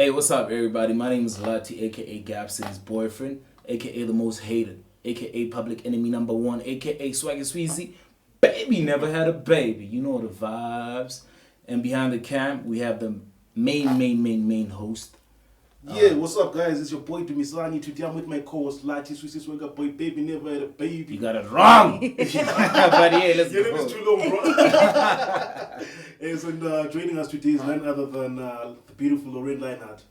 Hey, what's up, everybody? My name is Lati, aka Gabson's boyfriend, aka the most hated, aka public enemy number one, aka Swaggy Sweezy. Baby never had a baby. You know the vibes. And behind the cam, we have the main host. Yeah, what's up, guys? It's your boy Dumisani. Today I'm with my co-host Lati Sweezy Swagger Boy. Baby never had a baby. You got it wrong. But yeah, let's Your go. name is too long, bro. And joining us today is none other than the beautiful Lorraine LionHeart.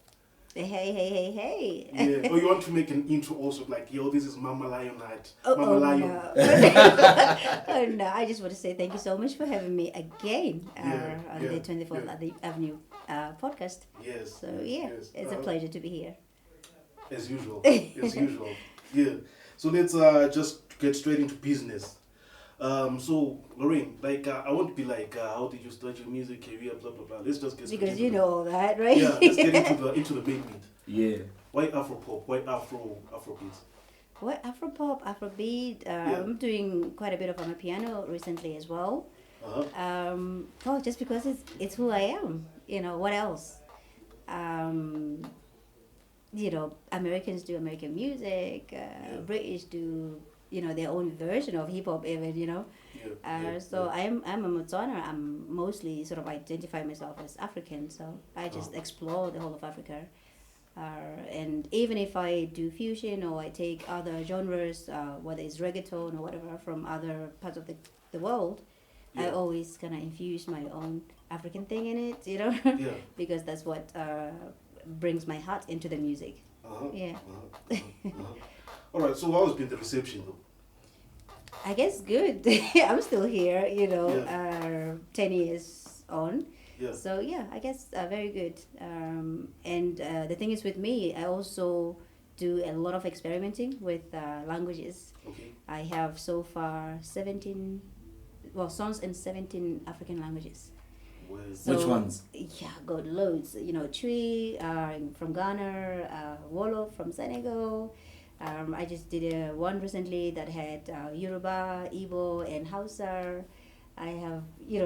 Hey. Yeah. Oh, you want to make an intro also, like, yo, this is Mama LionHeart. No. Oh no, I just want to say thank you so much for having me again on the 24th Avenue podcast. Yes. So it's a pleasure to be here. As usual. Yeah. So let's just get straight into business. So Lorraine, like, I won't be like, how did you start your music career, blah blah blah. Let's just get straight Because into you know all that, right? Yeah, let's get into the main meat. Yeah. Why Afropop? Why Afrobeat? What Afropop, Afrobeat? I'm doing quite a bit of amapiano recently as well. Just because it's who I am. You know what else? Americans do American music. British do their own version of hip hop even. I'm a Botswana. I'm mostly sort of identify myself as African. So I just explore the whole of Africa. And even if I do fusion or I take other genres, whether it's reggaeton or whatever from other parts of the world, I always kind of infuse my own African thing in it, because that's what brings my heart into the music. All right, so how's been the reception though? I guess good. I'm still here, 10 years on. Yeah. So I guess very good. And the thing is with me, I also do a lot of experimenting with languages. Okay. I have so far 17 songs in 17 African languages. Which ones? Yeah, got loads. Twi from Ghana, Wolof from Senegal. I just did one recently that had Yoruba, Igbo, and Hausa. I have,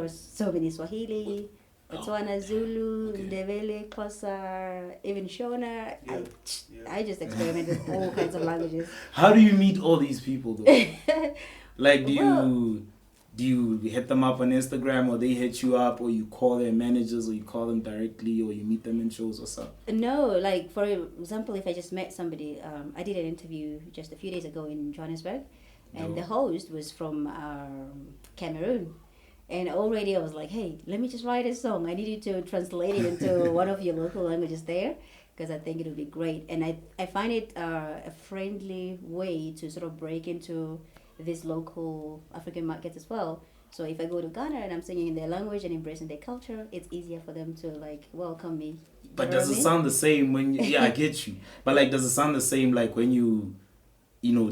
so many Swahili, Botswana, Zulu, Ndebele, Xhosa, even Shona. I just experiment with all kinds of languages. How do you meet all these people though? Like, do you hit them up on Instagram, or they hit you up, or you call their managers, or you call them directly, or you meet them in shows or something? No, like for example, if I just met somebody, I did an interview just a few days ago in Johannesburg, and the host was from Cameroon. And already I was like, hey, let me just write a song. I need you to translate it into one of your local languages there, because I think it would be great. And I find it a friendly way to sort of break into these local African markets as well. So if I go to Ghana and I'm singing in their language and embracing their culture, it's easier for them to like welcome me. But does it sound the same when you, I get you. But like, does it sound the same like when you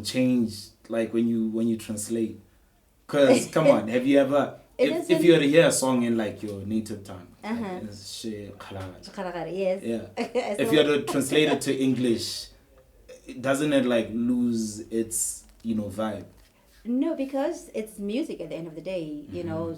change, like when you translate? Cause come on, have you ever, if you were to hear a song in like your native tongue, yes. Yeah. If you had to translate it to English, doesn't it like lose its vibe? No, because it's music at the end of the day,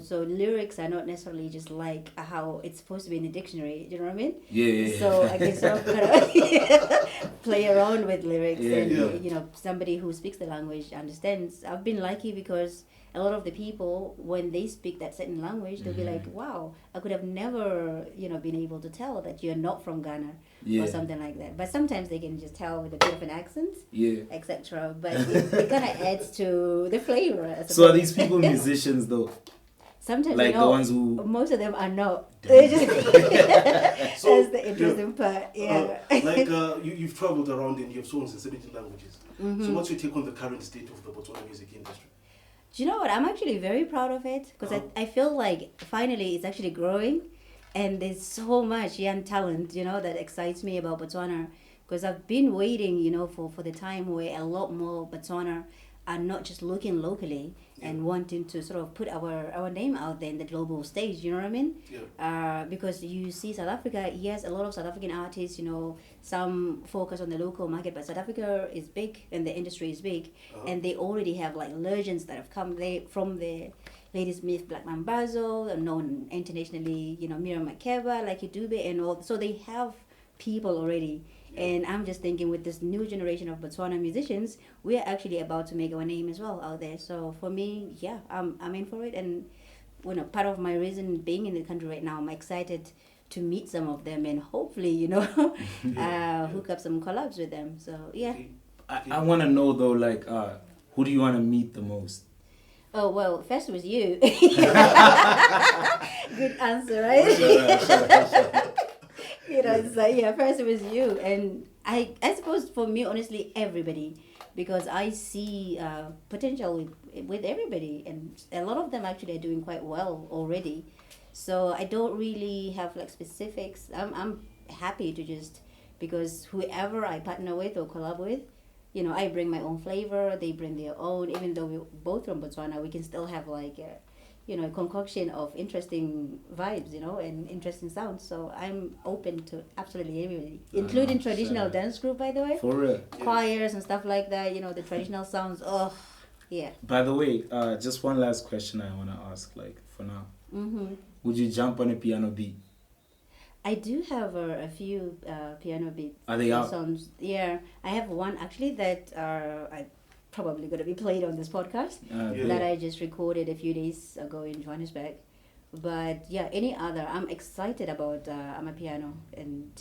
so lyrics are not necessarily just like how it's supposed to be in the dictionary, do you know what I mean? Yeah. So I can sort of play around with lyrics and, somebody who speaks the language understands. I've been lucky because a lot of the people, when they speak that certain language, they'll be like, wow, I could have never, been able to tell that you're not from Ghana or something like that. But sometimes they can just tell with a bit of an accent, etc. But it kind of adds to the flavor. So are these people musicians though? Sometimes like the ones who... Most of them are not. That's the interesting part, you've traveled around and you have songs in 17 languages. So what's your take on the current state of the Botswana music industry? Do you know what? I'm actually very proud of it because I feel like finally it's actually growing, and there's so much young talent, that excites me about Botswana, because I've been waiting, for the time where a lot more Botswana are not just looking locally and wanting to sort of put our name out there in the global stage, you know what I mean? Because you see South Africa, yes, a lot of South African artists, some focus on the local market, but South Africa is big and the industry is big, and they already have like legends that have come there from the Lady Smith, Black Mambazo, known internationally, Miriam Makeba, like Idube and all. So they have people already. And I'm just thinking with this new generation of Botswana musicians, we are actually about to make our name as well out there. So for me, yeah, I'm in for it. And part of my reason being in the country right now, I'm excited to meet some of them and hopefully, hook up some collabs with them. So yeah. I want to know though, like, who do you want to meet the most? Oh, well, first was you. Good answer, right? First it was you. And I suppose for me, honestly, everybody. Because I see potential with everybody. And a lot of them actually are doing quite well already. So I don't really have like specifics. I'm happy to because whoever I partner with or collab with, I bring my own flavor, they bring their own. Even though we're both from Botswana, we can still have like a concoction of interesting vibes, and interesting sounds. So I'm open to absolutely everybody, including traditional dance group, by the way. For real. Choirs and stuff like that, the traditional sounds. Oh, yeah. By the way, just one last question I want to ask, like, for now. Mm-hmm. Would you jump on a piano beat? I do have a few piano beat Are they out? songs. Yeah, I have one actually that I probably going to be played on this podcast that I just recorded a few days ago in Johannesburg. But yeah, any other, I'm excited about amapiano. And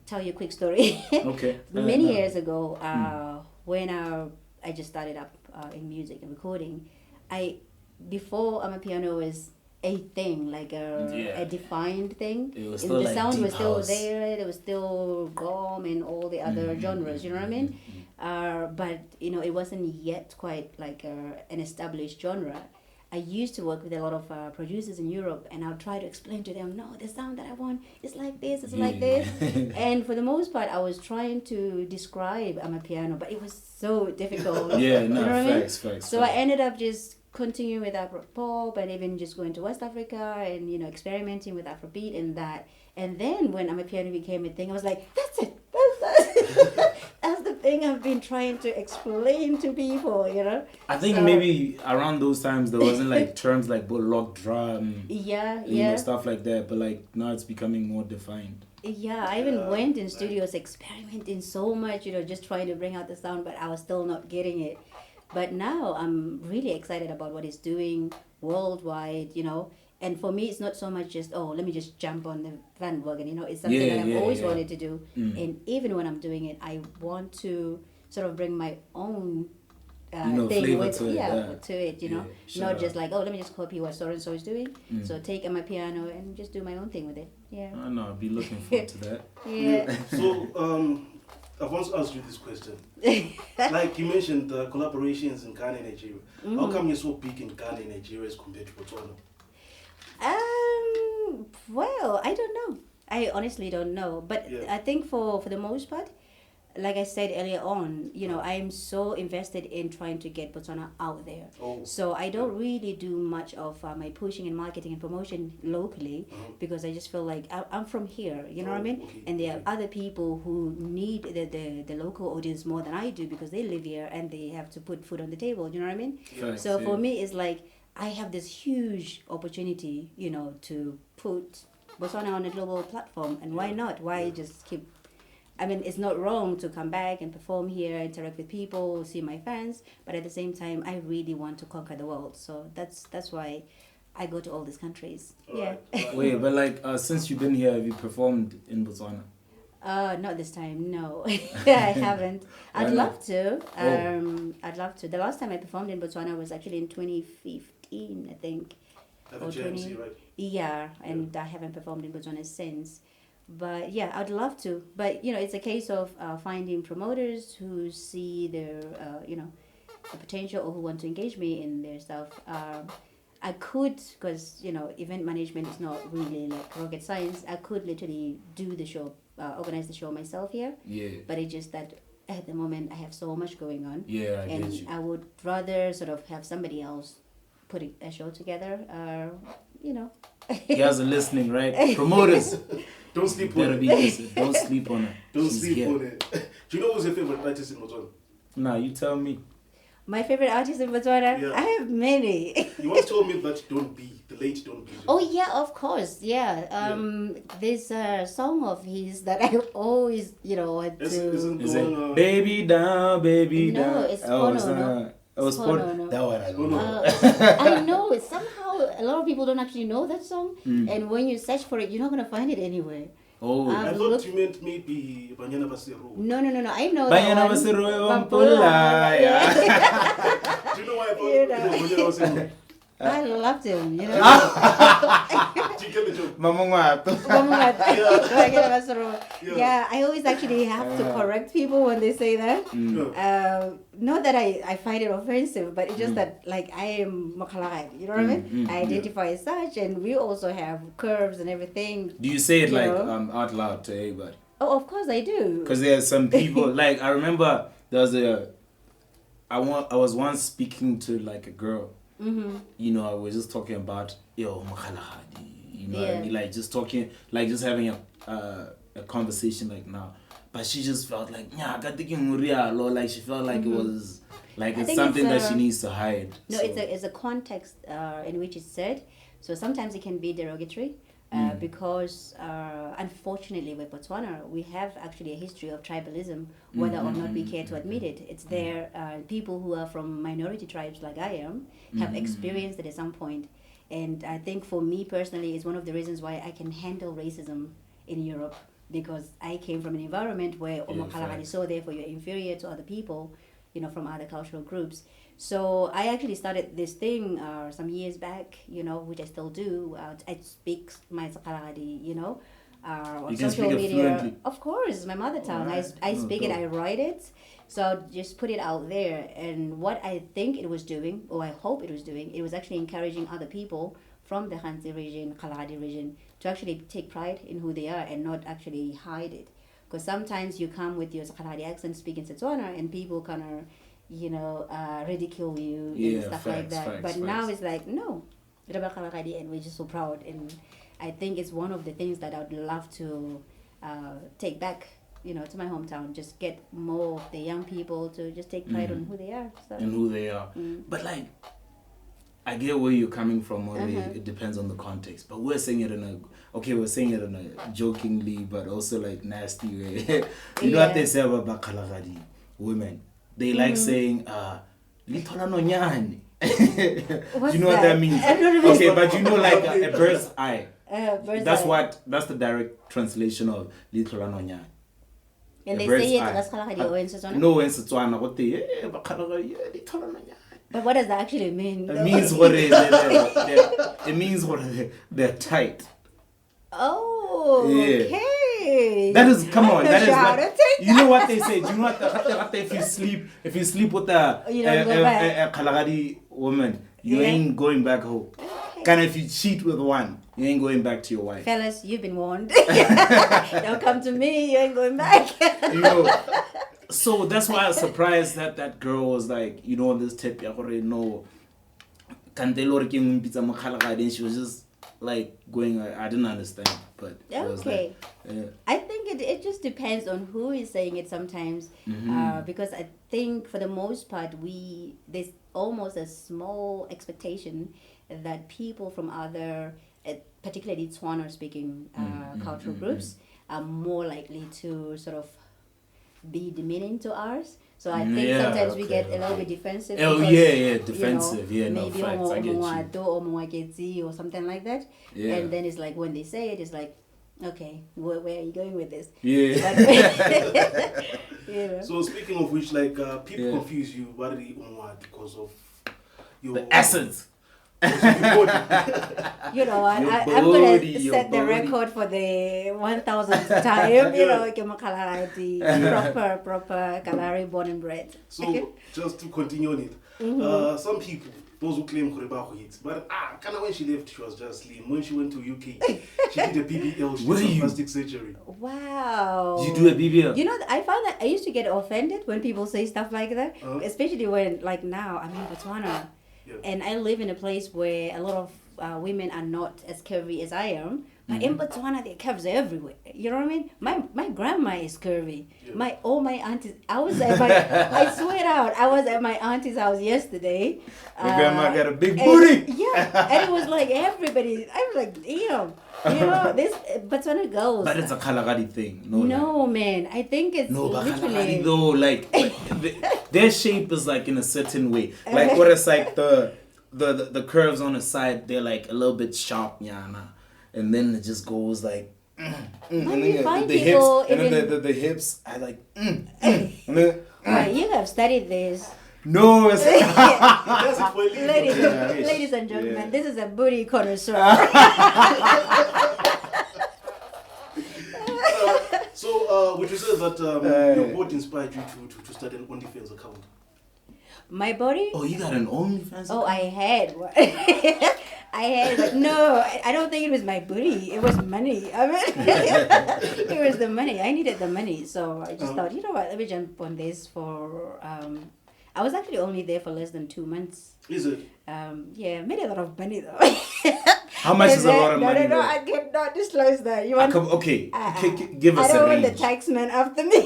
tell you a quick story. Okay. Many years ago, when I just started up in music and recording, before amapiano was a thing, like a defined thing. It was still the like sound was still house. there. There was still gom and all the other genres. You know what I mean? But it wasn't yet quite like an established genre. I used to work with a lot of producers in Europe, and I'll try to explain to them, no, the sound that I want is like this, it's like this. And for the most part, I was trying to describe amapiano, but it was so difficult. Yeah, no, you know what facts. I mean? So I ended up just continuing with Afro pop and even just going to West Africa and experimenting with Afrobeat and that. And then when amapiano became a thing, I was like, that's it. That's the thing I've been trying to explain to people, I think maybe around those times there wasn't like terms like lock drum, stuff like that. But like now it's becoming more defined. Yeah, I even went in studios experimenting so much, just trying to bring out the sound, but I was still not getting it. But now I'm really excited about what it's doing worldwide, And for me, it's not so much just, let me just jump on the bandwagon, It's something that I've always wanted to do. And even when I'm doing it, I want to sort of bring my own thing with to it, Not just like, let me just copy what so-and-so is doing. So take my piano and just do my own thing with it. Yeah. I know, I'll be looking forward to that. Yeah. So, I want to ask you this question. Like you mentioned, collaborations in Ghana and Nigeria. How come you're so big in Ghana and Nigeria as compared to Botswana? Well, I don't know. I honestly don't know. But I think for the most part, like I said earlier on, I'm so invested in trying to get Botswana out there. So I don't really do much of my pushing and marketing and promotion locally because I just feel like I'm from here, you know what I mean? Okay. And there are other people who need the local audience more than I do because they live here and they have to put food on the table, you know what I mean? Facts, So for me, it's like I have this huge opportunity, to put Botswana on a global platform. And why not? Why just keep... it's not wrong to come back and perform here, interact with people, see my fans, but at the same time, I really want to conquer the world. So that's why I go to all these countries. Right. Wait, but like since you've been here, have you performed in Botswana? Not this time, no. I haven't. I'd love to. I'd love to. The last time I performed in Botswana was actually in 2015, I think. At the JMC, right? Yeah, and I haven't performed in Botswana since. But yeah, I'd love to. But it's a case of finding promoters who see their the potential or who want to engage me in their stuff. I could, because event management is not really like rocket science. I could literally do the show, organize the show myself here. Yeah. But it's just that at the moment I have so much going on. Yeah, I and get you. I would rather sort of have somebody else put a show together. You guys are listening, right? Promoters. Don't sleep on it. Don't sleep on it. Don't She's sleep here. on it. Do you know who's your favorite artist in Botswana? Nah, you tell me. My favorite artist in Botswana? Yeah. I have many. You once told me that Don't Be, the late Don't Be. Oh yeah, of course, yeah. There's a song of his that I always, want to. Isn't Is the it one, baby down, baby No, down? it's Oh, Pono, no? It was It's Pono. Pono, no? That one I don't know. I know it. Somehow, a lot of people don't actually know that song, and when you search for it, you're not gonna find it anywhere. Oh. I I've thought looked- you meant maybe Banyana Basiru. No. I know Banyana that one. Basiru, Pampula, yeah. Do you know why I thought You it know. was Banyana Basiru? I loved him. Do you get the joke? Mama Ngwato. Yeah, I always actually have to correct people when they say that. Not that I find it offensive, but it's just that like I am Makhalagadi, you know what I mean? I identify as such, and we also have curves and everything. Do you say it You like know? out loud to everybody? Oh, of course I do. Because there are some people like I remember there was I was once speaking to like a girl. You know, I was just talking about Makhalagadi. You know what I mean? Like just talking, like just having a conversation like now. But she just felt like, yeah, or like she felt like it was like I it's think something it's, that she needs to hide. No, so. it's a context in which it's said. So sometimes it can be derogatory because unfortunately with Botswana we have actually a history of tribalism, whether or not we care to admit it. It's there. People who are from minority tribes like I am have experienced it at some point. And I think for me personally is one of the reasons why I can handle racism in Europe, because I came from an environment where Omakhalagadi is so therefore you're inferior to other people, from other cultural groups. So I actually started this thing some years back, which I still do. I speak my Sakhalagadi, on You can social speak it media. fluently. Of course, my mother tongue. Alright. I Oh, speak it, dope. I write it. So I'll just put it out there. And what I think it was doing, or I hope it was doing, it was actually encouraging other people from the Khansi region, Kalahari region, to actually take pride in who they are and not actually hide it. Because sometimes you come with your Kalahari accent speaking Setswana and people kind of, ridicule you and stuff like that. But now it's like, no, and we're just so proud. And I think it's one of the things that I would love to take back, to my hometown. Just get more of the young people to just take pride on who they are. So. And who they are. But like, I get where you're coming from. Only it depends on the context. But we're saying it in a jokingly, but also like nasty way. You know what they say about Bakhalagadi women? They like saying, "Lithola nonyane." Do you know what that means? Okay, but you know, like a bird's eye. That's the direct translation of Lithola nonyane. And they bird's say it eye. as Kalahari or in Setswana? No, in Setswana, what they Bakhalagadi, Lithola nonyane. But what does that actually mean? It means what it means what they're tight. Oh, Yeah. okay. That is come on. That is Shout what, out to you know what they say. Do you know what if you sleep with You don't go back. a Kalahari woman, you Yeah. ain't going back home. Kind of if you cheat with one, you ain't going back to your wife. Fellas, you've been warned. Don't come to me. You ain't going back. You know. So that's why I was surprised that girl was like, on this tip, I already know. And she was just like going, I didn't understand, but it was Okay. like, I think it just depends on who is saying it sometimes, because I think for the most part there's almost a small expectation that people from other, particularly Tswana speaking cultural groups, are more likely to sort of be demeaning to ours. So I think sometimes we get a little bit defensive. Oh, because, yeah, defensive. No, maybe facts, I get you. or something like that. Yeah. And then it's like when they say it, it's like, okay, where are you going with this? Yeah. But, So speaking of which, like people confuse you because of your The essence. You know what? Your I'm body, gonna your set the body. record for the 1000th time. Ke Makhalagadi, proper Kalahari born and bred. So just to continue on it, some people, those who claim Korebaho hits, but kind of when she left, she was just slim. When she went to UK, she did a BBL, she Were did you? some plastic surgery. Wow. Did you do a BBL? You know, I found that I used to get offended when people say stuff like that, especially when, like now, I'm in Botswana, and I live in a place where a lot of women are not as curvy as I am, But in Botswana, their curves are everywhere. You know what I mean? My grandma is curvy. Yeah. All my aunties. I was at my. I swear out. I was at my auntie's house yesterday. Your grandma got a big booty. Yeah, and it was like everybody. I was like, damn. You know, this Botswana girls. But it's a Kalahari thing. No, man. I think it's No, but literally. Kalahari though, like their shape is like in a certain way. Like what it's like the curves on the side, they're like a little bit sharp, yana. And then it just goes like and then you find the hips people and then even- the hips are like and then, Right, you have studied this. no, it's That's it for a living. Ladies and gentlemen, this is a booty connoisseur. So, would you say that your what inspired you to start an OnlyFans account? My body? Oh, you got an OnlyFans? Oh, I had one. I had, but no, I don't think it was my booty. It was money. I mean, it was the money. I needed the money, so I just thought, you know what? Let me jump on this for. I was actually only there for less than 2 months. Is it? Yeah, made a lot of money though. How much is a lot of money? No, though? I cannot disclose that. You want? Okay, give us I don't a want the range. taxman after me.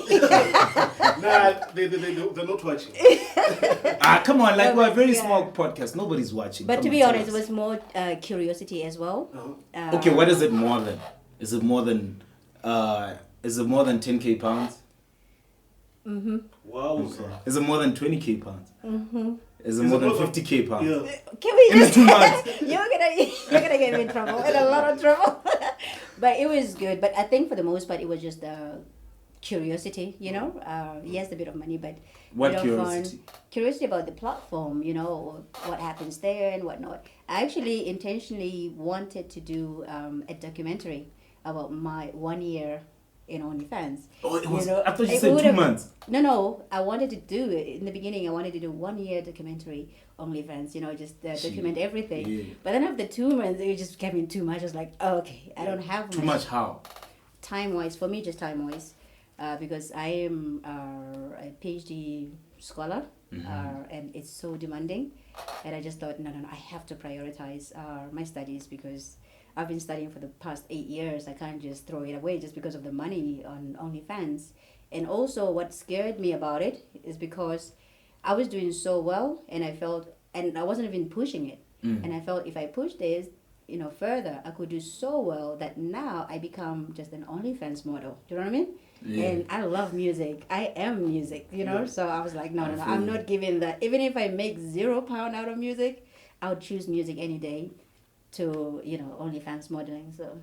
Nah, they're not watching. Come on, like No, we're a but very yeah. small podcast. Nobody's watching. But Come to on, be tell honest, it us. was more curiosity as well. Okay, what is it more than? Is it more than? Is it more than 10k pounds? Wow. Is it more than 20k pounds? Is it Is more it than more than- 50k pounds? Yeah. Can we In the just 2 months. you're gonna get me in trouble, in a lot of trouble. But it was good. But I think for the most part, it was just curiosity. You know, yes, a bit of money, but What bit of fun. curiosity? Curiosity about the platform. You know, what happens there and whatnot. I actually intentionally wanted to do a documentary about my 1 year in OnlyFans. Oh, it was. You know, I thought you it said 2 would've- months. No, I wanted to do it in the beginning. I wanted to do 1 year documentary OnlyFans. You know, just document everything. Yeah. But then after 2 months, it just became too much. I was like, oh, okay, I don't have Too much how? time wise. For me, just time wise, because I am a PhD scholar, and it's so demanding. And I just thought, no, I have to prioritize my studies because I've been studying for the past 8 years. I can't just throw it away just because of the money on OnlyFans. And also, what scared me about it is because I was doing so well, and I felt, and I wasn't even pushing it. And I felt if I push this, you know, further, I could do so well that now I become just an OnlyFans model. Do you know what I mean? Yeah. And I love music. I am music, you know? Yeah. So I was like, no, feel I'm you. not giving that. Even if I make £0 out of music, I would choose music any day to, you know, OnlyFans modeling. So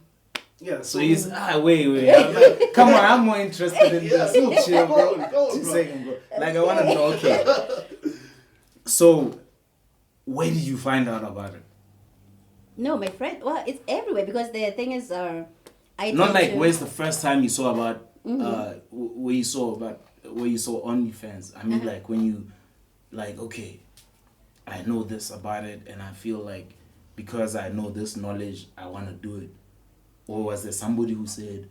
Yeah. So he's wait. I'm like, come on, I'm more interested in Yeah, this. Chill, bro. go on, 2 bro. seconds, bro. Like I want to know. Okay. So, where did you find out about it? no, my friend, well, it's everywhere because the thing is, I Not tend like to- where's the first time you saw about where you saw OnlyFans. I mean, like when you like, okay, I know this about it, and I feel like because I know this knowledge, I want to do it. Or was there somebody who said,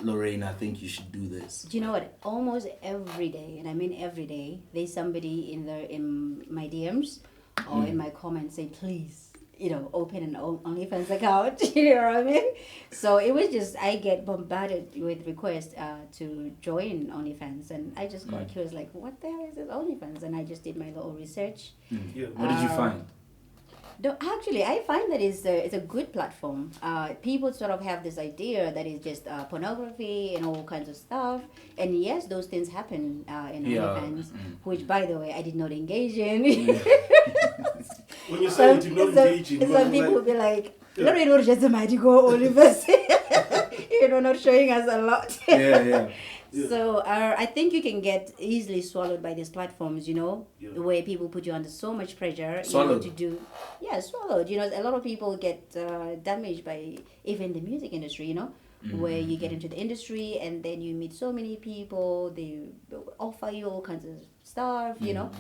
Lorraine, I think you should do this? Do you know what? Almost every day, and I mean every day, there's somebody in my DMs or in my comments say, please, you know, open an OnlyFans account. You know what I mean? So it was just, I get bombarded with requests to join OnlyFans, and I just got curious, like, what the hell is this OnlyFans? And I just did my little research. Yeah. What did you find? No, actually, I find that it's a good platform. People sort of have this idea that it's just pornography and all kinds of stuff. And yes, those things happen in Yeah. OnlyFans, which, by the way, I did not engage in. When you say some you did not engage in, some people will be like, Lorraine, what just might go OnlyFans? You know, not showing us a lot. Yeah. So I think you can get easily swallowed by these platforms, you know, Yeah. where people put you under so much pressure, Swallowed. you know, to do, swallowed. You know, a lot of people get damaged by even the music industry, you know, where you get into the industry and then you meet so many people, they offer you all kinds of stuff, you know.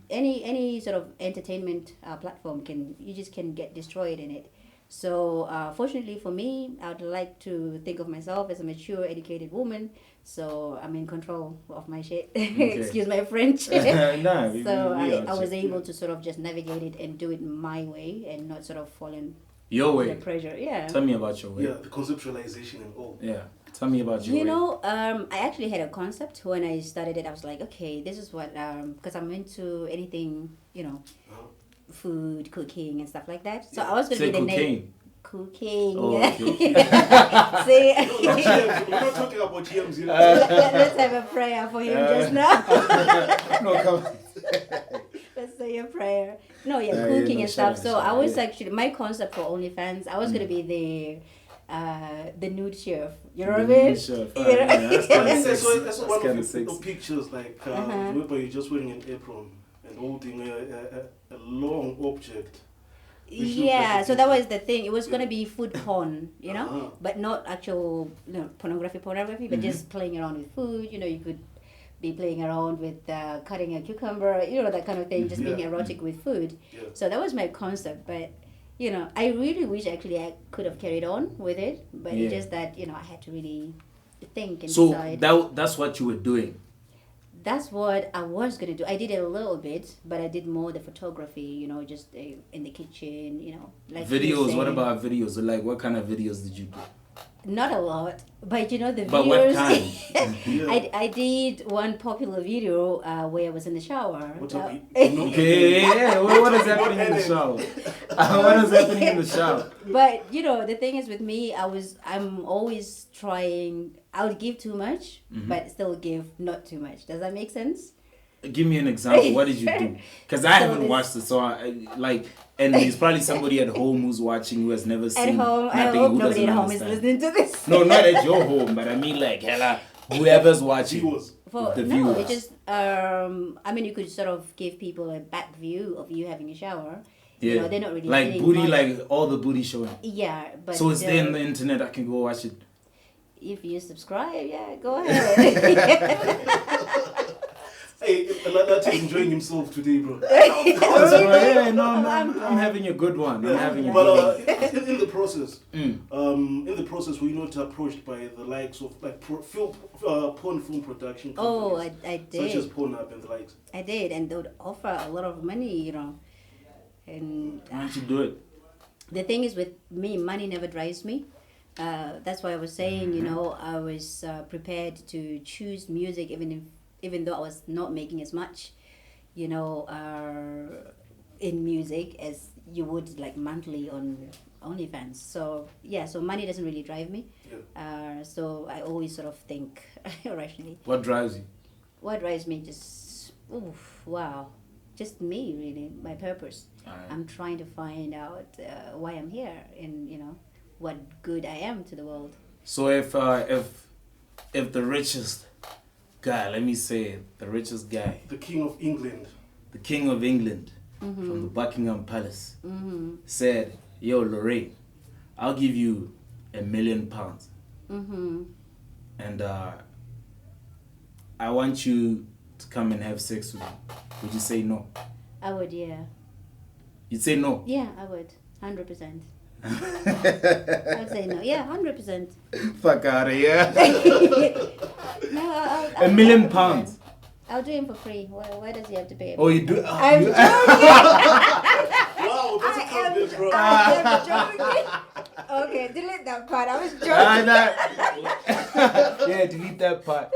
Any sort of entertainment platform you just can get destroyed in it. So fortunately for me, I'd like to think of myself as a mature, educated woman. So I'm in control of my shit. Excuse my French. No, So we I are was too. able to sort of just navigate it and do it my way and not sort of fall in Your The way. pressure, yeah. Tell me about your way. Yeah, the conceptualization and all. Yeah. Tell me about your way. You know, I actually had a concept when I started it. I was like, okay, this is what, because I'm into anything, you know, Uh-huh. food, cooking, and stuff like that. So Yeah. I was going to Say be the name. cocaine. Cooking. Oh, okay. See, No, not GMs. We're not talking about GMs here. let's have a prayer for him just now. No, come. Let's say a prayer. No, yeah, Yeah, cooking no, and stuff. shut So up, I was yeah. actually, my concept for OnlyFans, I was going to be the nude chef. You know what I The mean? nude chef. You Ah, yeah, know? that's I kinda think that's sexy. that's That's one kinda of the sexy. pictures, like, Uh-huh. whereby you're just wearing an apron and holding a long object. Which looks like Yeah, a so that picture. was the thing. It was Yeah. gonna be food porn, you know, Uh-huh. but not actual, you know, pornography, but just playing around with food. You know, you could be playing around with cutting a cucumber, you know, that kind of thing, just being Yeah. erotic with food. Yeah. So that was my concept, but you know, I really wish actually I could have carried on with it, but Yeah. it's just that you know I had to really think and So decide. that's what you were doing. That's what I was gonna do. I did it a little bit, but I did more the photography. You know, just in the kitchen. You know, like you were Videos. What saying. about videos? Like, what kind of videos did you do? Not a lot, but you know the But what videos. kind? Yeah. I did one popular video where I was in the shower. What Uh, up? No, Okay, yeah. What is happening in the shower? What is happening in the shower? But you know the thing is with me, I'm always trying. I would give too much, but still give not too much. Does that make sense? Give me an example. What did you do? Because I So haven't this- watched it, so like, and there's probably somebody at home who's watching who has never seen At home, I nothing, hope who nobody doesn't at home is understand. listening to this. No, not at your home, but I mean like hella whoever's watching. Viewers. For, The no, viewers. it just I mean you could sort of give people a back view of you having a shower. Yeah, You know, they're not really like seeing booty, much. like all the booty showing. Yeah, but So it's there on the internet. I can go watch it. if you subscribe, yeah, go ahead. Hey, Lati is enjoying himself today, bro. Yeah, no, I'm having a good one. I'm having a But good one. in the process, Mm. in the process, were you not approached by the likes of like porn film production Oh, companies, I such as did. Pornhub and the likes? I did, and they would offer a lot of money, you know. And Why don't you do it? the thing is with me, money never drives me. That's why I was saying, you know, I was prepared to choose music even though I was not making as much, you know, in music as you would like monthly on OnlyFans. So yeah, so money doesn't really drive me. Yeah. So I always sort of think rationally. What drives you? What drives me just, oof, wow, just me really, my purpose. Alright. I'm trying to find out why I'm here and you know what good I am to the world. So if the richest guy, let me say it, the richest guy, The King of England. the King of England from the Buckingham Palace Mm-hmm. said, "Yo, Lorraine, I'll give you £1 million, Mm-hmm. and I want you to come and have sex with me." Would you say no? I would, yeah. You'd say no. Yeah, I would. 100%. I would say no. Yeah, 100%. Fuck out of here. No, £1 million. I'll do him for free. Why does he have to pay? Oh, you do? I'm you- Wow, that's a confidence, bro. I am joking. Okay, delete that part. I was joking. Yeah, delete that part.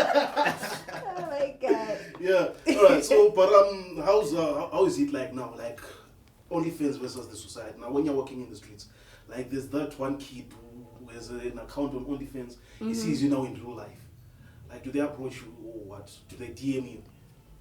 Oh my god. Yeah. All right. So, but how is it like now? Like OnlyFans versus the society. Now, when you're walking in the streets, like there's that one kid who has an account on OnlyFans. He sees you now in real life. Like, do they approach you or what? Do they DM you?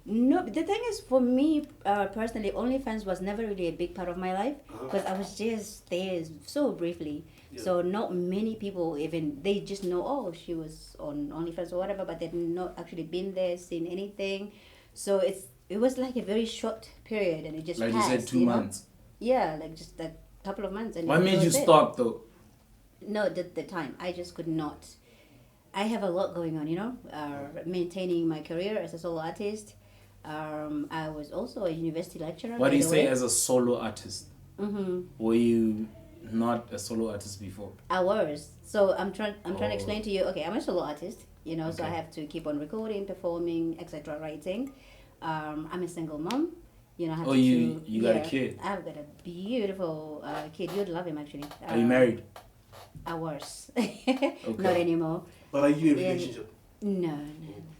No, the thing is, for me personally, OnlyFans was never really a big part of my life because I was just there so briefly. Yeah. So not many people they just know, oh, she was on OnlyFans or whatever, but they've not actually been there, seen anything. So it was like a very short period, and it just Like passed, you said, 2 know? months. Yeah, like just a couple of months. And What it made you was it. stop though? No, the time I just could not. I have a lot going on, you know, maintaining my career as a solo artist. I was also a university lecturer. What do you by the say way. as a solo artist? Mm-hmm. Were you not a solo artist before? I was. So I'm trying to Oh. explain to you. Okay, I'm a solo artist. You know, so I Okay. have to keep on recording, performing, etc., writing. I'm a single mom, Have Oh, to you got a kid? I've got a beautiful kid. You'd love him actually. Are you married? I was. Okay. Not anymore. But are you in a relationship? No.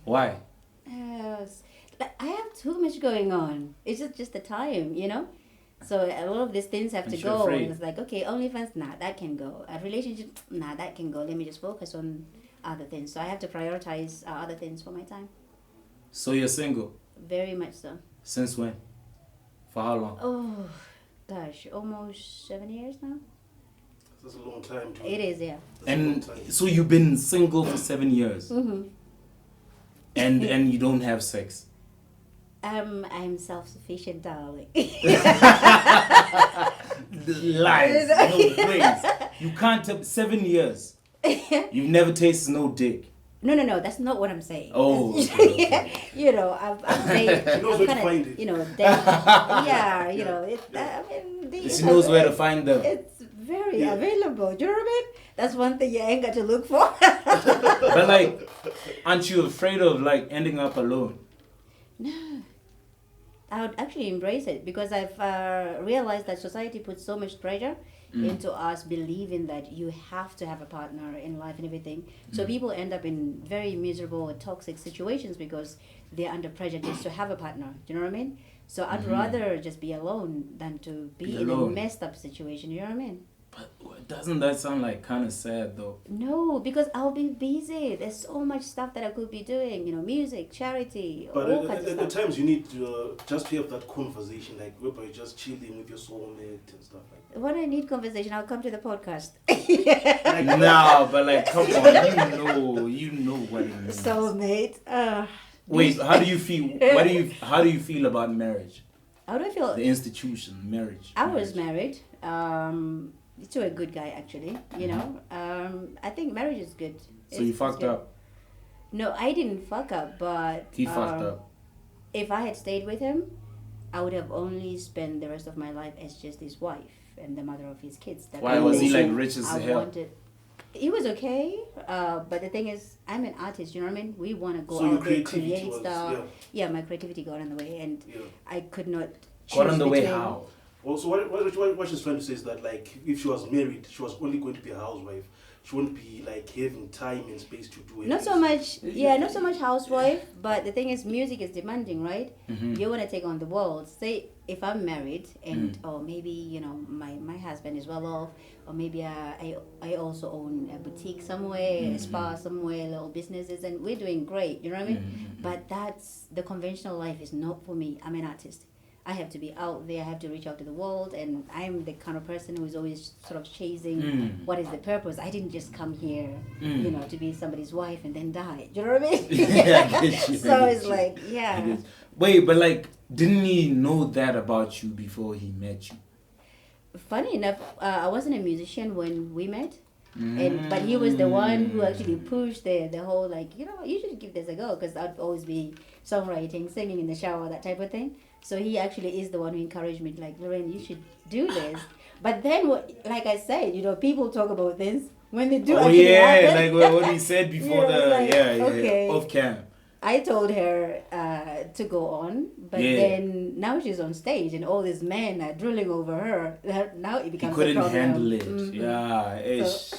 Why? I have too much going on. It's just the time, So a lot of these things have to Aren't you go. afraid? And it's like, okay, OnlyFans, nah, that can go. A relationship, nah, that can go. Let me just focus on other things. So I have to prioritize other things for my time. So you're single? Very much so. Since when? For how long? Oh, gosh, almost 7 years now. That's a long time. Too. It is, yeah. That's a long And time. so you've been single for 7 years, Mm-hmm. and you don't have sex. I'm self-sufficient, darling. Lies. No ways. You can't tell 7 years. You've never tasted no dick. No, that's not what I'm saying. Oh, okay. I've made, She knows where to find it. She knows where to find them. It's very available. Do you know what I mean? That's one thing you ain't got to look for. But like, aren't you afraid of like ending up alone? No. I would actually embrace it because I've realized that society puts so much pressure into us believing that you have to have a partner in life and everything. So people end up in very miserable or toxic situations because they're under pressure just to have a partner. Do you know what I mean? So I'd rather just be alone than to be in alone. a messed up situation. You know what I mean? But doesn't that sound like kind of sad though? No, because I'll be busy. There's so much stuff that I could be doing. Music, charity, But all kinds of at stuff. times you need to just have that conversation, like whereby you're just chilling with your soulmate and stuff like that. When I need conversation, I'll come to the podcast. Nah, but like, come on, you know what it means. Soulmate. Wait, how do you feel? How do you feel about marriage? How do I feel? The institution, marriage. I was married to a good guy, actually. I think marriage is good. So you fucked up. No, I didn't fuck up, but He fucked up. if I had stayed with him, I would have only spent the rest of my life as just his wife and the mother of his kids. Why was he like rich as hell? He was okay, but the thing is, I'm an artist. You know what I mean? We want to go So your out there, creativity create was- stuff. yeah. Yeah, my creativity got in the way, and Yeah. I could not. Got on choose the way between- how? Also, what she's trying to say is that, like, if she was married, she was only going to be a housewife. She wouldn't be, like, having time and space to do it. Not so much, not so much housewife, but the thing is, music is demanding, right? You want to take on the world. Say, if I'm married and, or maybe, my husband is well off, or maybe I also own a boutique somewhere, a spa somewhere, little businesses, and we're doing great, you know what I mean? But that's, the conventional life is not for me. I'm an artist. I have to be out there, I have to reach out to the world, and I'm the kind of person who is always sort of chasing what is the purpose. I didn't just come here, to be somebody's wife and then die. Do you know what I mean? Yeah, I get you, So I get it's you. like, I yeah. guess. Wait, but like, didn't he know that about you before he met you? Funny enough, I wasn't a musician when we met. But he was the one who actually pushed the whole, like, you should give this a go, because I'd always be songwriting, singing in the shower, that type of thing. So he actually is the one who encouraged me, like, Lorraine, you should do this. But then, like I said, people talk about things when they do actually happen. like what he said before okay. off cam. I told her to go on, but then now she's on stage and all these men are drooling over her. Now it He becomes couldn't a problem. handle it. Yeah, ish.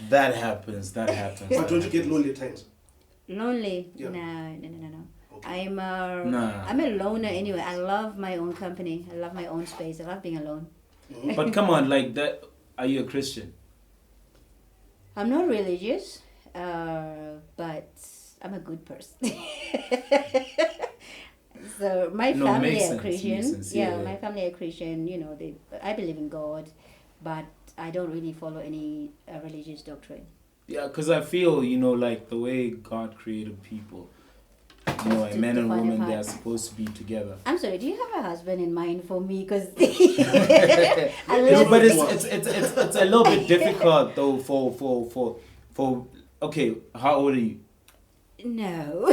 That happens. But don't you get lonely at times? Lonely? Yeah. No. Okay. I'm a loner anyway. I love my own company. I love my own space. I love being alone. But come on, like that. Are you a Christian? I'm not religious, but I'm a good person. So my family makes are sense, Christian. makes sense, Yeah, yeah. my family are Christian. I believe in God, but I don't really follow any religious doctrine. Yeah, because I feel, like the way God created people, a man and define woman, apart. they are supposed to be together. I'm sorry. Do you have a husband in mind for me? Because No, but it's a little bit difficult though for okay, how old are you? No,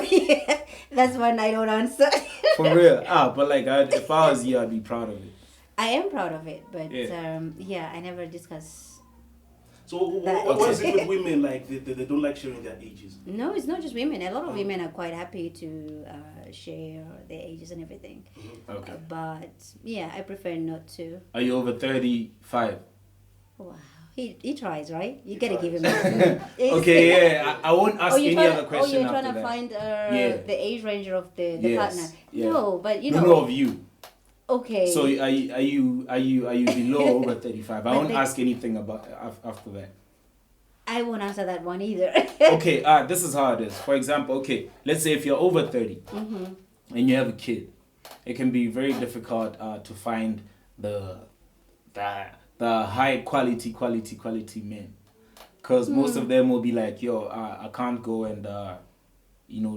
that's one I don't answer. For real? But like if I was you, I'd be proud of it. I am proud of it, but Yeah. I never discuss. So what is it with women, like, they don't like sharing their ages? No, it's not just women. A lot of women are quite happy to share their ages and everything. Okay. But yeah, I prefer not to. Are you over 35? Wow. He tries, right? You He gotta tries. give him that. Okay, yeah. I won't ask any other Oh, question you're trying after to that. find Yeah. the age range of the Yes, partner. yeah. No, but you No, know. no, of you. Okay. So are you below or over 35? I But won't they- ask anything about after that. I won't answer that one either. Okay, this is how it is. For example, okay, let's say if you're over 30 and you have a kid, it can be very difficult to find the high quality men, because most of them will be like, yo, I can't go and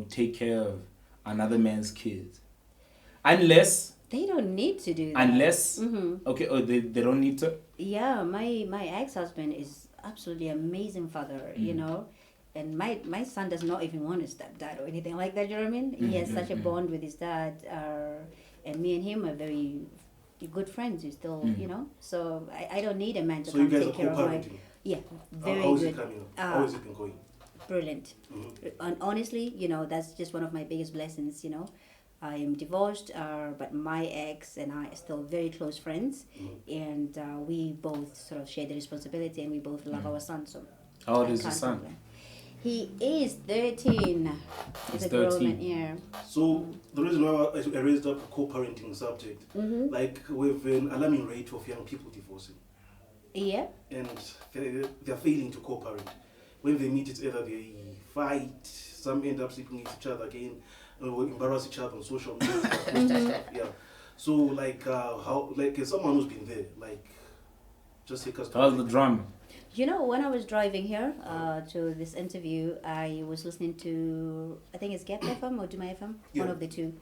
take care of another man's kids, unless They don't need to do that. okay, they don't need to. Yeah, my ex-husband is absolutely amazing father, you know, and my son does not even want a stepdad or anything like that. You know what I mean? He has such a bond with his dad, and me and him are very good friends. We still, you know, so I don't need a man to So you come guys take are care of my. co-parenting. Yeah, very How is good. it coming? How is it been going? Brilliant. And honestly, you know, that's just one of my biggest blessings, you know. I am divorced, but my ex and I are still very close friends, and we both sort of share the responsibility, and we both love our son. So How old I is your can't son? complain. He is 13. He's a grown 13. man, yeah. So the reason why I raised up a co-parenting subject, like, we've an alarming rate of young people divorcing, Yeah. and they're failing to co-parent. When they meet, it's either they fight, some end up sleeping with each other again, or embarrass each other on social media, post and stuff. Yeah. So like, how, like, as someone who's been there, like, just take us to. How's the drama? You know, when I was driving here to this interview, I was listening to, I think it's Gap FM or Duma FM, Yeah. one of the two.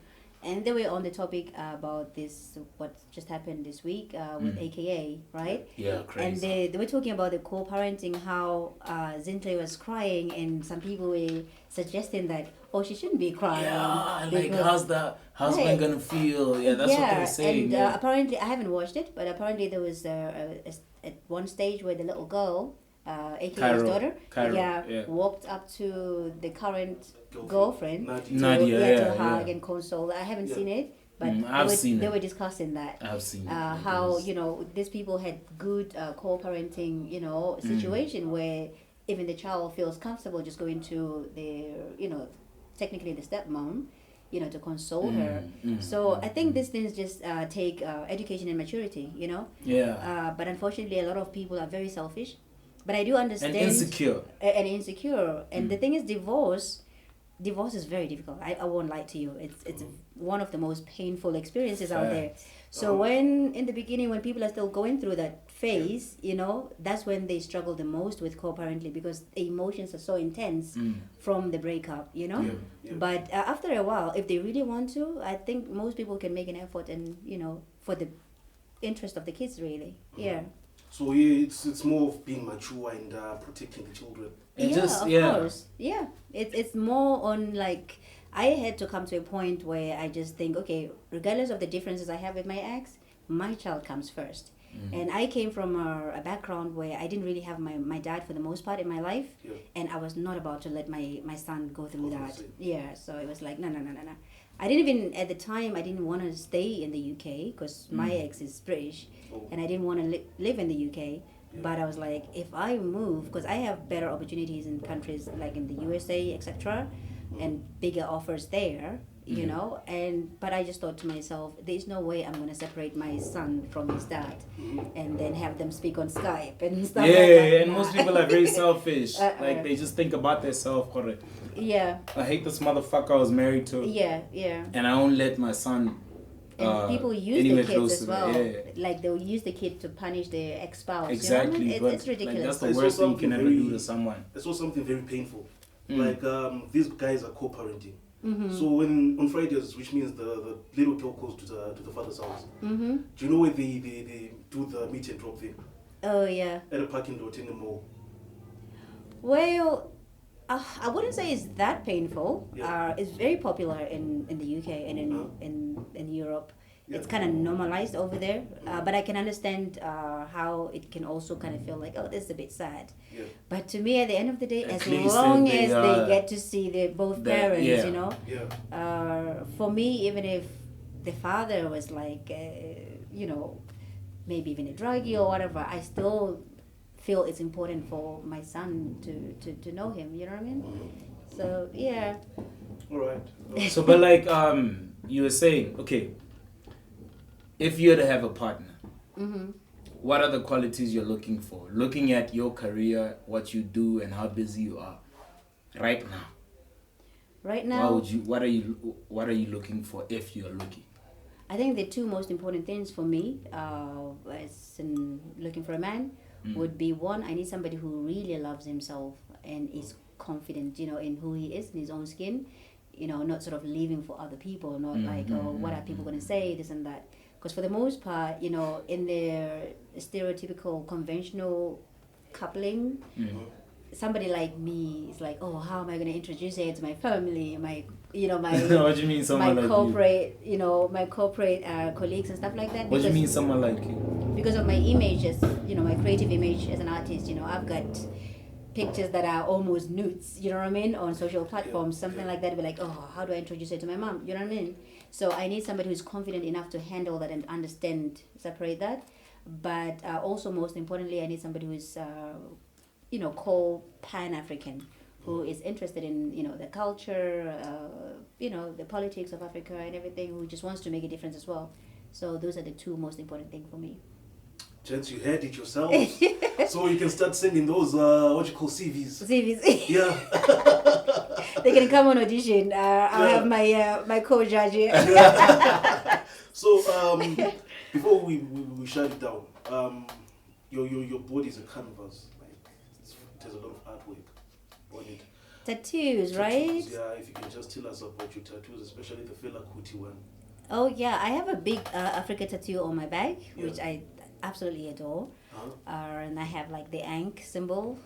And they were on the topic about this, what just happened this week with AKA, right? Yeah, And crazy. they were talking about the co-parenting, how Zintle was crying, and some people were suggesting that, oh, she shouldn't be crying. Yeah, like because- how's the husband Right. gonna feel? Yeah, that's what they're saying. and Yeah. apparently, I haven't watched it, but apparently there was at one stage where the little girl, AKA's Cairo, daughter, yeah. walked up to the current girlfriend Nadia, to yeah, hug yeah. and console. I haven't Yeah. seen it, but I've seen they it. were discussing that. I've seen it. How, you know, these people had good co-parenting, you know, situation where even the child feels comfortable just going to their, you know, technically the stepmom, you know, to console her. So I think these things just take education and maturity, you know. Yeah. But unfortunately, a lot of people are very selfish. But I do understand. And insecure. And insecure. And the thing is, divorce is very difficult. I won't lie to you. It's one of the most painful experiences out there. So when in the beginning, when people are still going through that phase, you know, that's when they struggle the most with co-parenting, because the emotions are so intense from the breakup, you know. Yeah. But after a while, if they really want to, I think most people can make an effort, and you know, for the interest of the kids, really. Yeah. So yeah, it's more of being mature and protecting the children. And Of course. Yeah. It's more on, like, I had to come to a point where I just think, okay, regardless of the differences I have with my ex, my child comes first. And I came from a background where I didn't really have my dad for the most part in my life. Yeah. And I was not about to let my son go through Go through that. the same. Yeah, so it was like, no. I didn't even, at the time, I didn't want to stay in the UK because my ex is British. Oh. And I didn't want to live in the UK. But I was like, if I move, because I have better opportunities in countries like in the USA, etc., and bigger offers there, you know. But I just thought to myself, there's no way I'm going to separate my son from his dad and then have them speak on Skype and stuff like that. Yeah, and most people are very selfish. Like, they just think about themselves, correct? Yeah, I hate this motherfucker I was married to. yeah. And I won't let my son. And people use anywhere the kids close as to well. that, yeah. Like, they'll use the kid to punish their ex-spouse. Exactly, You know what I mean? but It's ridiculous. like, that's the I saw worst thing you can something ever do very- to someone. I saw something very painful. Like, these guys are co-parenting. Mm-hmm. So when on Fridays, which means the little girl goes to the father's house. Mm-hmm. Do you know where they do the meet and drop thing? Oh, yeah. At a parking lot in the mall. Well, I wouldn't say it's that painful. Yeah. It's very popular in the UK and in Europe. it's kind of normalized over there. But I can understand how it can also kind of feel like, oh, this is a bit sad. Yeah. But to me, at the end of the day, At as least long they as they are- get to see their both that- parents, yeah. you know. Yeah. For me, even if the father was like, you know, maybe even a druggie or whatever, I still feel it's important for my son to know him. You know what I mean? So yeah. All right. So, but like you were saying, okay, if you had to have a partner, what are the qualities you're looking for? Looking at your career, what you do, and how busy you are right now. Right now, What are you looking for if you're looking? I think the two most important things for me, as in looking for a man, would be one, I need somebody who really loves himself and is confident, you know, in who he is, in his own skin, you know, not sort of living for other people, not like, oh, what are people going to say, this and that. Because for the most part, you know, in their stereotypical, conventional coupling, somebody like me is like, oh, how am I going to introduce it to my family, my, you know, my What do you mean someone my like corporate, you know, my corporate colleagues and stuff like that. What do you Because- mean someone like you? because of my image as, you know, my creative image as an artist, you know, I've got pictures that are almost nudes, you know what I mean, on social platforms, something like that. Be like, oh, how do I introduce it to my mom, you know what I mean? So I need somebody who's confident enough to handle that and understand, separate that. But also, most importantly, I need somebody who's you know, called Pan-African, who is interested in, you know, the culture, you know, the politics of Africa and everything, who just wants to make a difference as well. So those are the two most important things for me. Gents, you heard it yourselves. So you can start sending those, what you call CVs. CVs. Yeah. They can come on audition. I'll have my co-judge here. So before we shut it down, your body is a canvas. Like there's a lot of artwork on it. Tattoos, right? Tattoos, yeah, if you can just tell us about your tattoos, especially the Fela Kuti one. Oh yeah, I have a big Africa tattoo on my back, Yeah. which I absolutely adore. And I have like the ankh symbol,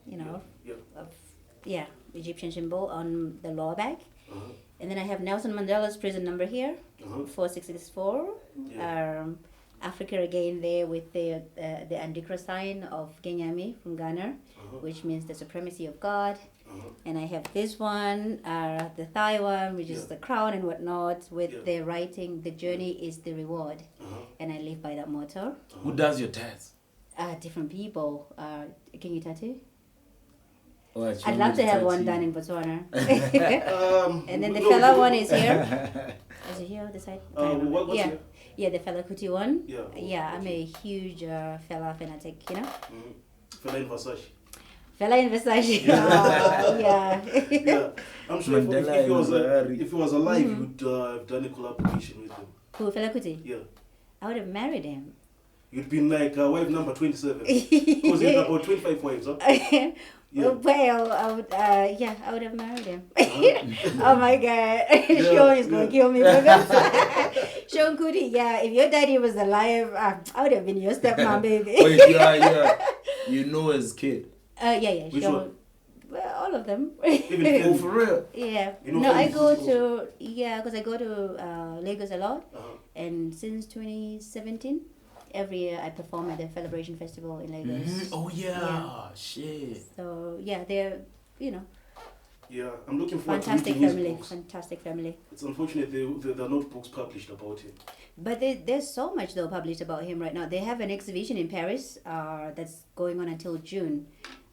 you know, Yeah. of Egyptian symbol on the lower back. Uh-huh. And then I have Nelson Mandela's prison number here, Uh-huh. 464. Yeah. Africa again there with the Andikra sign of Kenyami from Ghana, which means the supremacy of God. And I have this one, the Thai one, which is the crown and whatnot, with the writing, the journey is the reward. And I live by that motto. Who does your tats? Different people. Can you tattoo? Oh, I'd love to have one done in Botswana. And then the Fela one is here. Is it here on the side? What's yeah. here? Yeah, the Fela Kuti one. Yeah. Yeah, I'm a huge Fela fanatic, you know? Fela in Versace. Fela in Versace. Yeah. Yeah. I'm sure Mandela if he was alive, you'd have done a collaboration with him. Who, Fela Kuti? Yeah. I would have married him. You'd been like wife number 27. Because he had about 25 wives, huh? Yeah. Well, I would, I would have married him. Oh my God, Sean is gonna kill me for this. Sean Kuti, yeah. If your daddy was alive, I would have been your stepmom, baby. Wait, you know his kid. Yeah, Which Sean. one? Well, all of them. Even Oh, for real? Yeah. You know No, I Fela go Kuti to because I go to Lagos a lot, and since 2017. Every year I perform at the Celebration Festival in Lagos. Oh yeah. Shit. So yeah, they're, you know, Yeah, I'm looking forward fantastic to reading his family. books. Fantastic family. It's unfortunate there are not books published about him. But there's so much though published about him right now. They have an exhibition in Paris that's going on until June.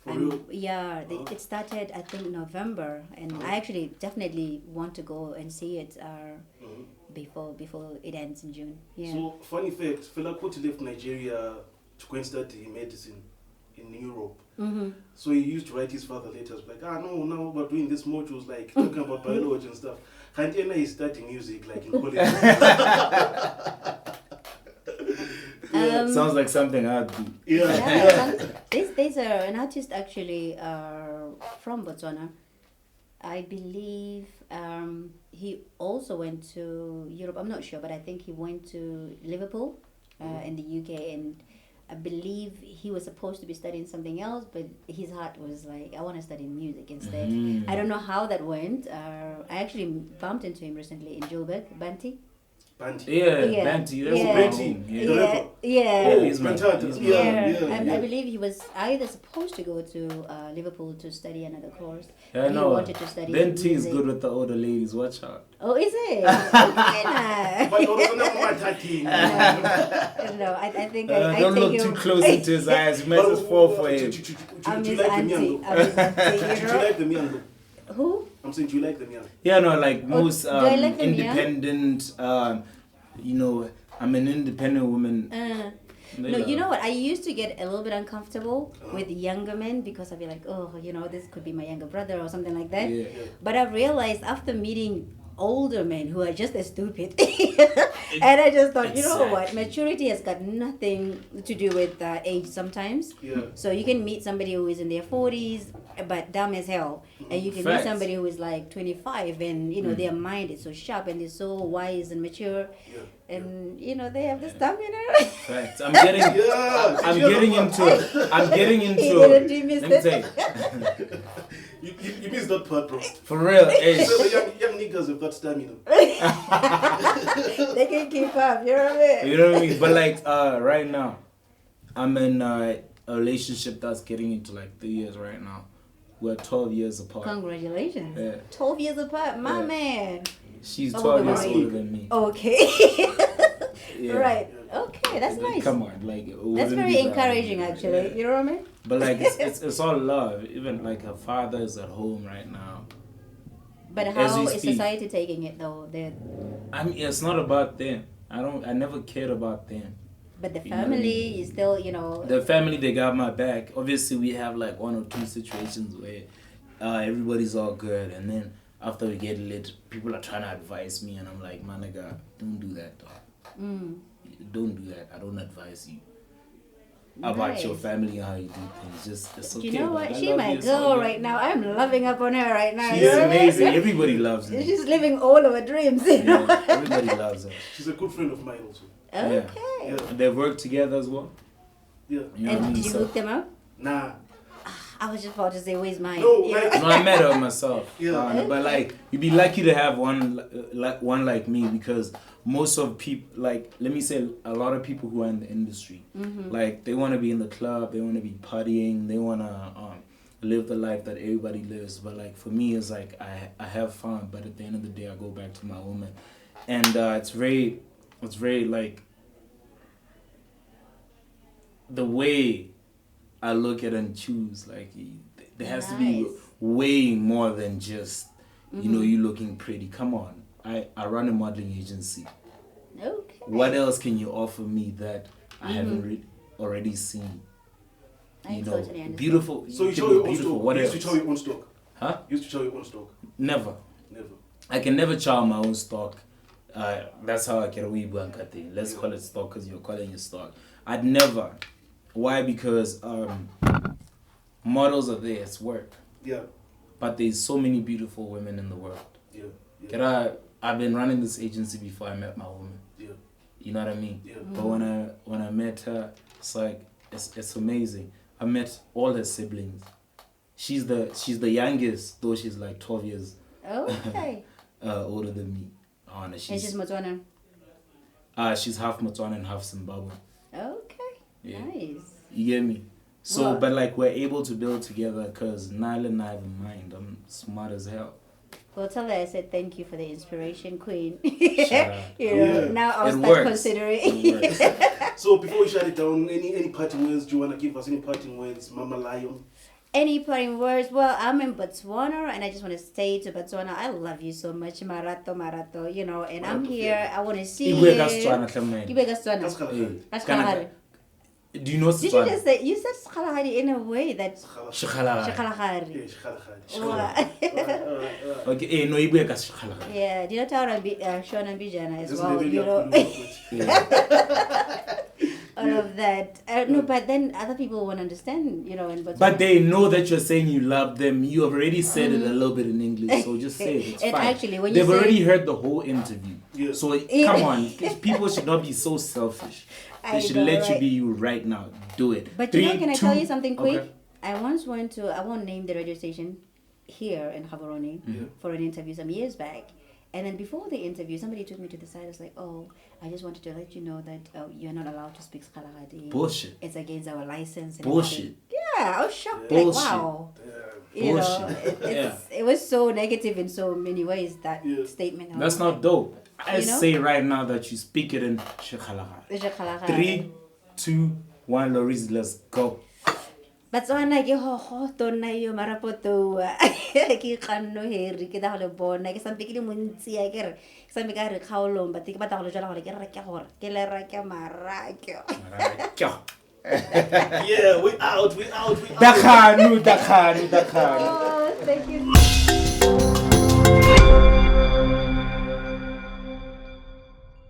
For real? Yeah, it started I think November, and I actually definitely want to go and see it before it ends in June. Yeah. So, funny fact, Fela Kuti left Nigeria to go and study medicine in Europe. So he used to write his father letters like, no, we're doing this modules, like talking about biology and stuff. And then he's studying music like in college. Sounds like something I'd do. Yeah, there's an artist actually from Botswana. I believe he also went to Europe. I'm not sure, but I think he went to Liverpool in the UK, and I believe he was supposed to be studying something else, but his heart was like, I want to study music instead. I don't know how that went. I actually bumped into him recently in Joburg, Banti. Banty. Yeah, Banty. That's my Banty. home. The Yeah. rapper. Yeah. He's my Fantastic. he's my I believe he was either supposed to go to Liverpool to study another course. Yeah, He no. wanted to study Banty is music. good with the older ladies. Watch out. Oh, is it? Okay, nah. But also not my tattoo. No, I think I Don't take look him. too close into his eyes. You might just fall for him. I'm Do you his like the auntie. Miango? I'm his auntie, Do you you know? like the Miango? Who? I'm saying, do you like the Miango? Yeah, no, like most do I like them, yeah? independent, you know, I'm an independent woman. They No, love you know it. what? I used to get a little bit uncomfortable with younger men because I'd be like, oh, you know, this could be my younger brother or something like that. Yeah. But I've realized after meeting older men who are just as stupid, and I just thought, you know what? Exactly. Maturity has got nothing to do with age sometimes. Yeah. So you can meet somebody who is in their 40s but dumb as hell, and you can Facts. meet somebody who is like 25 and you know their mind is so sharp and they're so wise and mature, and you know they have the stamina. Facts. I'm getting Yeah. I'm getting into He didn't do miss let me it. tell you. You missed that part, bro. For real, hey. So the young niggas have got stamina. They can keep up. You know what I mean? You know what I mean? But like right now, I'm in a relationship that's getting into like 3 years right now. We're 12 years apart. Congratulations. Yeah. 12 years apart, my Yeah. man. She's Oh, 12 my years God. older than me. Okay. Yeah. Right. Okay, that's Like, nice. Come on, like it That's wouldn't very be bad. encouraging, actually. Yeah. You know what I mean? But like it's all love. Even like her father is at home right now. But As how we is speak. society taking it though? I mean, it's not about them. I never cared about them. But the You know what I family mean? is still, you know. The family, they got my back. Obviously, we have like one or two situations where everybody's all good, and then after we get lit, people are trying to advise me, and I'm like, my nigga, don't do that, dog. Don't do that. I don't advise you about your Nice. family and how you do things. Just it's okay. You know dog. what? I She's love my you, it's all girl good. right now. I'm loving up on her right now. She's you know what I mean? amazing. Everybody loves me. She's living all of her dreams. You know? Yeah, everybody loves her. She's a good friend of mine also. Okay. Yeah. And they work together as well. Yeah. You know what I And mean? did you So- hook them up? Nah. I was just about to say, where's mine? No, You know? like- No, I met her myself. Yeah. But like, you'd be lucky to have one like me, because most of people, like, let me say, a lot of people who are in the industry, like, they want to be in the club, they want to be partying, they want to live the life that everybody lives. But like, for me, it's like I have fun, but at the end of the day, I go back to my woman, and it's very like the way I look at and choose, like, there has to be Nice. way more than just, you know, you looking pretty. Come on. I run a modeling agency. Okay. What else can you offer me that I haven't already seen? I You know, totally understand. beautiful. So you can show be your own beautiful. stock. What You else? used to show your own stock. Huh? You used to show your own stock. Never. Never. I can never chow my own stock. That's how I get away with thing. Let's call it stock because you're calling it stock. I'd never. Why? Because models are there. It's work. Yeah. But there's so many beautiful women in the world. Yeah. Yeah. I've been running this agency before I met my woman. Yeah. You know what I mean? Yeah. But when I met her, it's like it's amazing. I met all her siblings. She's the youngest, though she's like 12 years Okay. older than me. And she's Botswana. She's half Botswana and half Zimbabwe. Okay. Yeah. Nice. You get me? So, Well- but like we're able to build together because Nile and I have a mind. I'm smart as hell. Well, tell her I said thank you for the inspiration, Queen. Shut up. You know, Yeah. now I'll It start works. considering. It works. So before we shut it down, any parting words? Do you want to give us any parting words, Mama Lion? Any parting words? Well, I'm in Botswana, and I just want to say to Botswana, I love you so much, Marato, you know, and I'm Marato, here. I want to see you. Ibuye ka Setswana, hle moena. Ibuye ka That's Setswana. Kalahari. That's Kana- Kalahari. Do you know Did you Setswana? just say, you said Kalahari in a way that Shikhalagare. Yeah, Kalahari. Shikhalagare. Okay, no, Ibuye ka Shikhalagare. Yeah, did I tell Shona Bijana as This well, is you know, Yeah. all of that. No, but then other people won't understand, you know, in Botswana. But they know that you're saying you love them. You have already said it a little bit in English, so just say it. It's And fine. actually, when you They've say- already heard the whole interview. Yeah. So come on, people should not be so selfish. I They should know, let you right? be you right now. Do it. But Three, you know, can I two- tell you something quick? Okay. I once went to, I won't name the radio station here in Gaborone for an interview some years back. And then before the interview, somebody took me to the side. I was like, "Oh, I just wanted to let you know that you're not allowed to speak Kgalagadi. Bullshit. It's against our license." And Bullshit. everything." Yeah, I was shocked. Bullshit. Like, wow. Yeah. You know, Bullshit. it was so negative in so many ways, that statement. I That's was not like, dope. I You know? say right now that you speak it in Shekhalagha. "Kgalagadi." 3, 2, 1, Loris, let's go. Batswana ke ho tonna yo marapoto ke kanno heri ke da le bona ke sampe ke le montsi ya ke re sampe ka re khaolong ba ke batla go le jala gore ke re ke gore ke le ra ke marakyo. Yeah, we out. Dakhanu. Oh, thank you.